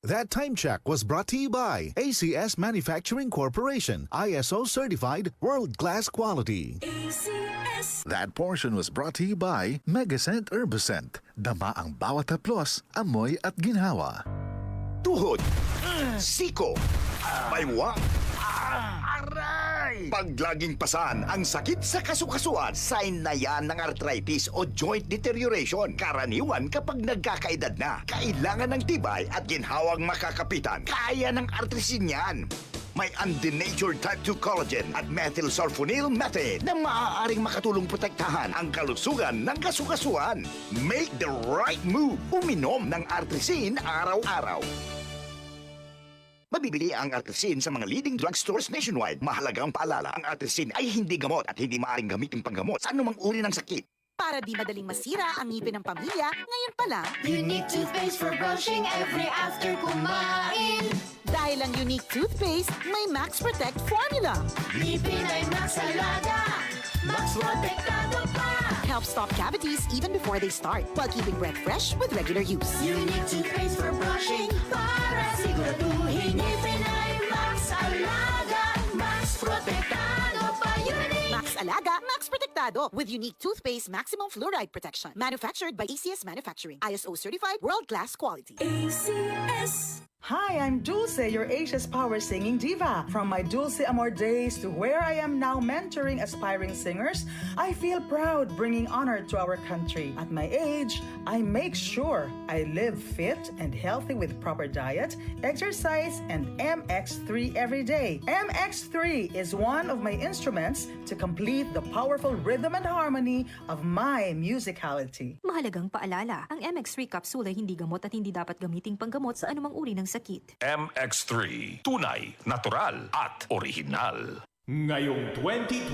That time check was brought to you by ACS Manufacturing Corporation, ISO certified world-class quality. ACS. That portion was brought to you by Megacent Herbacent. Dama ang bawat haplos, amoy at ginhawa. Tuhod, siko, baywang, aray! Pag laging pasan ang sakit sa kasukasuan, sign na yan ng arthritis o joint deterioration. Karaniwan kapag nagkakaedad na, kailangan ng tibay at ginhawang makakapitan. Kaya ng artrisin yan. May undenatured type 2 collagen at methylsulfonyl methane na maaaring makatulong protektahan ang kalusugan ng kasukasuan. Make the right move. Uminom ng artrisin araw-araw. Mabibili ang artrisin sa mga leading drugstores nationwide. Mahalagang paalala, ang artrisin ay hindi gamot at hindi maaaring gamitin panggamot sa anumang uri ng sakit. Para di madaling masira ang ngipin ng pamilya, ngayon pa lang, Unique toothpaste for brushing every after kumain. dahil ang unique toothpaste, may Max Protect formula. Ngipin ay Max Alaga, Max Protektado pa. Helps stop cavities even before they start, while keeping breath fresh with regular use. Unique toothpaste for brushing para siguraduhin ngipin ay Max Alaga, Max Protektado pa. Unique. Max Alaga, Max Protectado with unique toothpaste maximum fluoride protection. Manufactured by ACS Manufacturing. ISO certified world-class quality. ACS. Hi, I'm Dulce, your Asia's power singing diva. From my Dulce Amor days to where I am now mentoring aspiring singers, I feel proud bringing honor to our country. At my age, I make sure I live fit and healthy with proper diet, exercise, and MX3 every day. MX3 is one of my instruments to complete the powerful rhythm and harmony of my musicality. Mahalagang paalala, ang MX3 capsule ay hindi gamot at hindi dapat gamiting panggamot sa anumang uri ng sakit. MX3, tunay, natural at original. Ngayong 2025,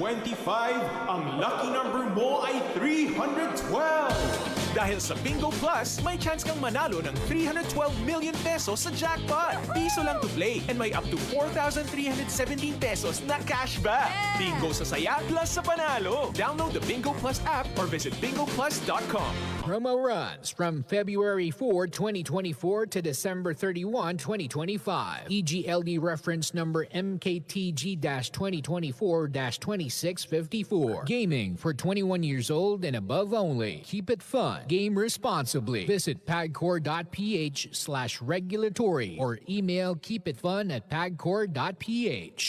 ang lucky number mo ay 312! Dahil sa Bingo Plus, may chance kang manalo ng 312 million pesos sa jackpot. Piso lang to play and may up to 4,317 pesos na cashback. Bingo sa saya plus sa panalo. Download the Bingo Plus app or visit bingoplus.com. Promo runs from February 4, 2024 to December 31, 2025. EGLD reference number MKTG-2024-2654. Gaming for 21 years old and above only. Keep it fun. Game responsibly. Visit pagcor.ph/regulatory or email keepitfun@pagcor.ph.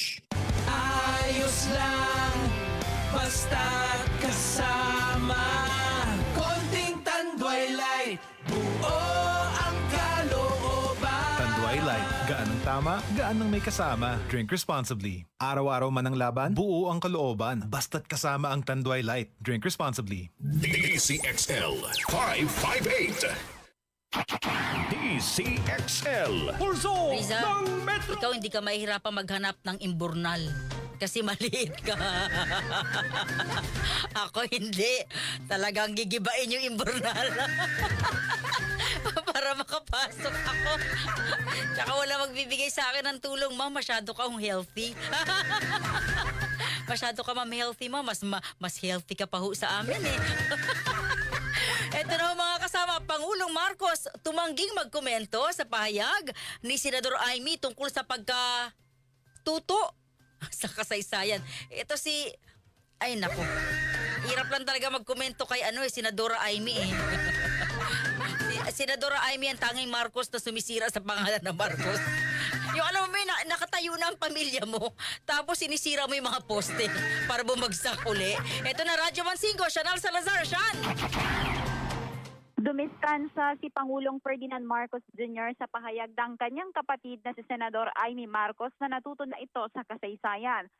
Ayos lang, basta kasama. Konting Tanduay Light, buo ang kalooban. Tanduay Light, gaan ang tama, gaan ang may kasama. Drink responsibly. Araw-araw man ang laban, buo ang kalooban. Basta't kasama ang Tanduay Light. Drink responsibly. DCXL 558. DCXL Pulso Riza, ng Metro. ikaw hindi ka mahihirapang maghanap ng imburnal. Kasi maliit ka. Ako hindi. Talagang gigibain yung imburnal. Para makapasok ako. Tsaka wala magbibigay sa akin ng tulong. Ma'am, masyado kang healthy. Masyado ka, ma'am, healthy, ma'am. Mas healthy ka pa ho sa amin eh. Eto na mga kasama, Pangulong Marcos tumangging magkomento sa pahayag ni Senador Amy tungkol sa pagkatuto sa kasaysayan. Ito ay nako, hirap lang talaga magkomento kay Senadora Amy eh. Senadora Amy ang tanging Marcos na sumisira sa pangalan ng Marcos. Yung may nakatayo na ang pamilya mo, tapos sinisira mo yung mga poste para bumagsak uli. Ito na, Radyo 15, Chanel Salazar, Shan! Dumiskansa si Pangulong Ferdinand Marcos Jr. sa pahayag ng kanyang kapatid na si Senador Amy Marcos na natuto na ito sa kasaysayan.